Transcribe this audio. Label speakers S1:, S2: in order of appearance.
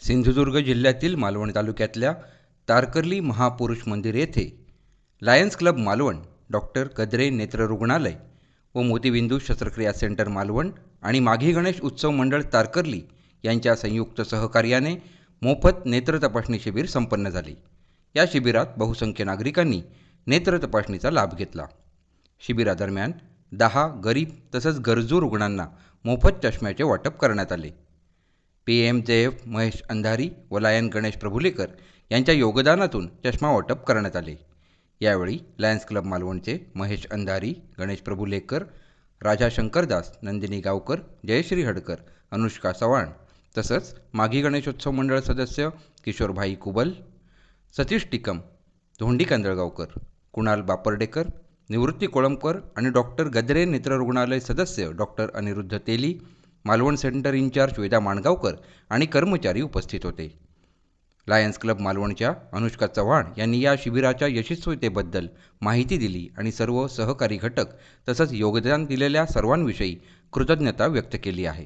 S1: सिंधुदुर्ग जिल्ह्यातील मालवण तालुक्यातल्या तारकर्ली महापुरुष मंदिर येथे Lions Club Malvan, doctor Gadre नेत्र रुग्णालय व मोतीबिंदू शस्त्रक्रिया सेंटर मालवण आणि माघी गणेश उत्सव मंडळ तारकर्ली यांच्या संयुक्त सहकार्याने मोफत नेत्र तपासणी शिबिर संपन्न झाले। या शिबिरात बहुसंख्य नागरिकांनी नेत्र तपासणीचा लाभ घेतला। शिबिरादरम्यान 10 गरीब तसंच गरजू रुग्णांना मोफत चष्म्याचे वाटप करण्यात आले। PMJF महेश अंधारी व लायन गणेश प्रभुलेकर यांच्या योगदानातून चष्मा वाटप करण्यात आले। यावेळी लायन्स क्लब मालवणचे महेश अंधारी, गणेश प्रभुलेकर, राजा शंकरदास, नंदिनी गावकर, जयश्री हडकर, अनुष्का चव्हाण तसंच माघी गणेशोत्सव मंडळ सदस्य किशोरभाई कुबल, सतीश टिकम, धोंडी कांदळगावकर, कुणाल बापर्डेकर, निवृत्ती कोळंबकर आणि डॉक्टर गद्रे नेत्र रुग्णालय सदस्य डॉक्टर अनिरुद्ध तेली, मालवण सेंटर इंचार्ज वेदा माणगावकर आणि कर्मचारी उपस्थित होते। लायन्स क्लब मालवणच्या अनुष्का चव्हाण यांनी या शिबिराच्या यशस्वीतेबद्दल माहिती दिली आणि सर्व सहकारी घटक तसंच योगदान दिलेल्या सर्वांविषयी कृतज्ञता व्यक्त केली आहे।